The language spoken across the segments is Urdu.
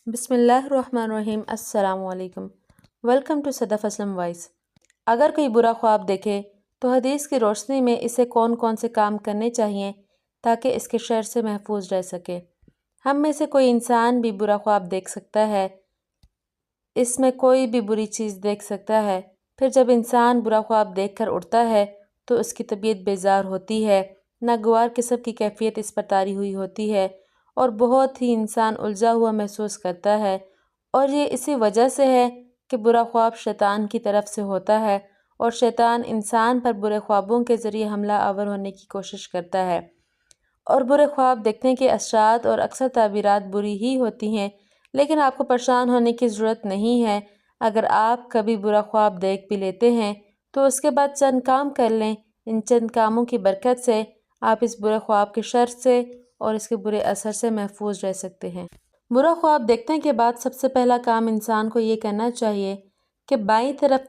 بسم اللہ الرحمن الرحیم۔ السلام علیکم۔ Welcome to Sadaf Aslam voice. اگر کوئی برا خواب دیکھے تو حدیث کی روشنی میں اسے کون کون سے کام کرنے چاہئیں تاکہ اس کے شر سے محفوظ رہ سکے۔ ہم میں سے کوئی انسان بھی برا خواب دیکھ سکتا ہے، اس میں کوئی بھی بری چیز دیکھ سکتا ہے۔ پھر جب انسان برا خواب دیکھ کر اٹھتا ہے تو اس کی طبیعت بیزار ہوتی ہے، ناگوار قسم کی کیفیت اس پر طاری ہوئی ہوتی ہے اور بہت ہی انسان الجھا ہوا محسوس کرتا ہے، اور یہ اسی وجہ سے ہے کہ برا خواب شیطان کی طرف سے ہوتا ہے اور شیطان انسان پر برے خوابوں کے ذریعے حملہ آور ہونے کی کوشش کرتا ہے، اور برے خواب دیکھنے کے اثرات اور اکثر تعبیرات بری ہی ہوتی ہیں۔ لیکن آپ کو پریشان ہونے کی ضرورت نہیں ہے۔ اگر آپ کبھی برا خواب دیکھ بھی لیتے ہیں تو اس کے بعد چند کام کر لیں۔ ان چند کاموں کی برکت سے آپ اس برے خواب کے شر سے اور اس کے برے اثر سے محفوظ رہ سکتے ہیں۔ برا خواب دیکھنے کے بعد سب سے پہلا کام انسان کو یہ کرنا چاہیے کہ بائیں طرف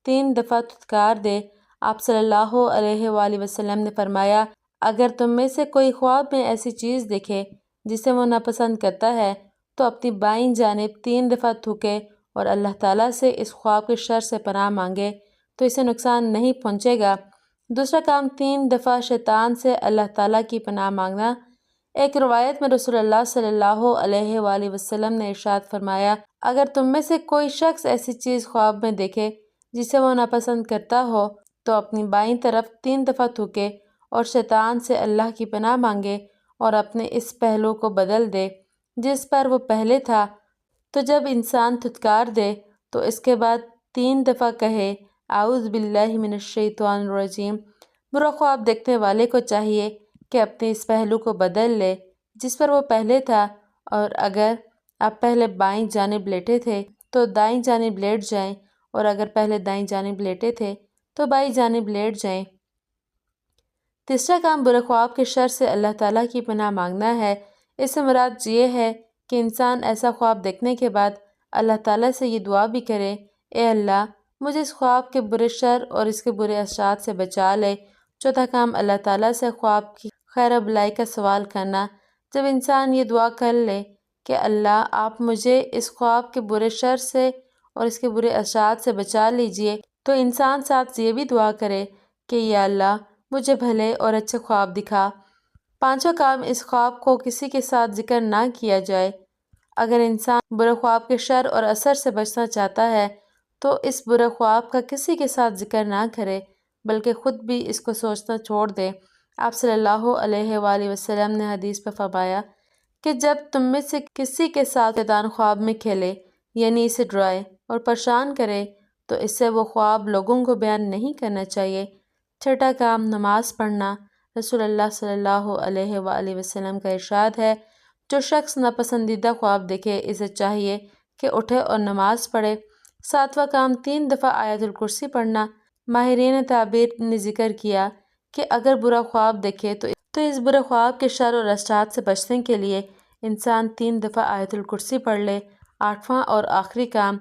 3 دفعہ دھتکار دے۔ آپ صلی اللہ علیہ وآلہ وسلم نے فرمایا، اگر تم میں سے کوئی خواب میں ایسی چیز دیکھے جسے وہ ناپسند کرتا ہے تو اپنی بائیں جانب 3 دفعہ تھوکے اور اللہ تعالیٰ سے اس خواب کے شر سے پناہ مانگے تو اسے نقصان نہیں پہنچے گا۔ دوسرا کام 3 دفعہ شیطان سے اللہ تعالیٰ کی پناہ مانگنا۔ ایک روایت میں رسول اللہ صلی اللہ علیہ وآلہ وسلم نے ارشاد فرمایا، اگر تم میں سے کوئی شخص ایسی چیز خواب میں دیکھے جسے وہ ناپسند کرتا ہو تو اپنی بائیں طرف 3 دفعہ تھوکے اور شیطان سے اللہ کی پناہ مانگے اور اپنے اس پہلو کو بدل دے جس پر وہ پہلے تھا۔ تو جب انسان دھتکار دے تو اس کے بعد 3 دفعہ کہے، اعوذ باللہ من الشیطان الرجیم۔ برا خواب دیکھنے والے کو چاہیے کہ اپنے اس پہلو کو بدل لے جس پر وہ پہلے تھا، اور اگر آپ پہلے بائیں جانب لیٹے تھے تو دائیں جانب لیٹ جائیں، اور اگر پہلے دائیں جانب لیٹے تھے تو بائیں جانب لیٹ جائیں۔ تیسرا کام برے خواب کے شر سے اللہ تعالیٰ کی پناہ مانگنا ہے۔ اس سے مراد یہ ہے کہ انسان ایسا خواب دیکھنے کے بعد اللہ تعالیٰ سے یہ دعا بھی کرے، اے اللہ مجھے اس خواب کے برے شر اور اس کے برے اثرات سے بچا لے۔ چوتھا کام اللہ تعالیٰ سے خواب کی خیر و بلائی کا سوال کرنا۔ جب انسان یہ دعا کر لے کہ اللہ آپ مجھے اس خواب کے برے شر سے اور اس کے برے اثرات سے بچا لیجئے، تو انسان ساتھ یہ بھی دعا کرے کہ یا اللہ مجھے بھلے اور اچھے خواب دکھا۔ پانچواں کام، اس خواب کو کسی کے ساتھ ذکر نہ کیا جائے۔ اگر انسان برے خواب کے شر اور اثر سے بچنا چاہتا ہے تو اس برے خواب کا کسی کے ساتھ ذکر نہ کرے بلکہ خود بھی اس کو سوچنا چھوڑ دے۔ آپ صلی اللہ علیہ وآلہ وسلم نے حدیث میں فرمایا کہ جب تم میں سے کسی کے ساتھ شیطان خواب میں کھیلے، یعنی اسے ڈرائے اور پریشان کرے، تو اس سے وہ خواب لوگوں کو بیان نہیں کرنا چاہیے۔ چھٹا کام، نماز پڑھنا۔ رسول اللہ صلی اللہ علیہ وآلہ وسلم کا ارشاد ہے، جو شخص ناپسندیدہ خواب دیکھے اسے چاہیے کہ اٹھے اور نماز پڑھے۔ ساتواں کام، 3 دفعہ آیت الکرسی پڑھنا۔ ماہرین تعبیر نے ذکر کیا کہ اگر برا خواب دیکھے تو اس برے خواب کے شر اور اثرات سے بچنے کے لیے انسان 3 دفعہ آیت الکرسی پڑھ لے۔ آٹھواں اور آخری کام،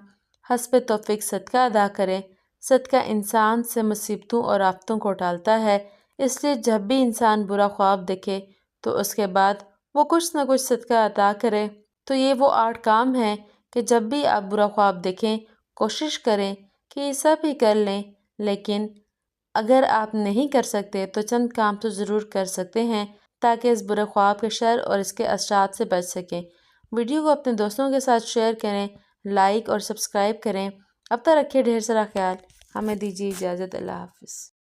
حسب توفیق صدقہ ادا کرے۔ صدقہ انسان سے مصیبتوں اور آفتوں کو ٹالتا ہے، اس لیے جب بھی انسان برا خواب دیکھے تو اس کے بعد وہ کچھ نہ کچھ صدقہ ادا کرے۔ تو یہ وہ 8 کام ہیں کہ جب بھی آپ برا خواب دیکھیں کوشش کریں کہ یہ سب ہی کر لیں، لیکن اگر آپ نہیں کر سکتے تو چند کام تو ضرور کر سکتے ہیں تاکہ اس برے خواب کے شر اور اس کے اثرات سے بچ سکیں۔ ویڈیو کو اپنے دوستوں کے ساتھ شیئر کریں، لائک اور سبسکرائب کریں۔ اب تک رکھیے ڈھیر سارا خیال۔ ہمیں دیجیے اجازت۔ اللہ حافظ۔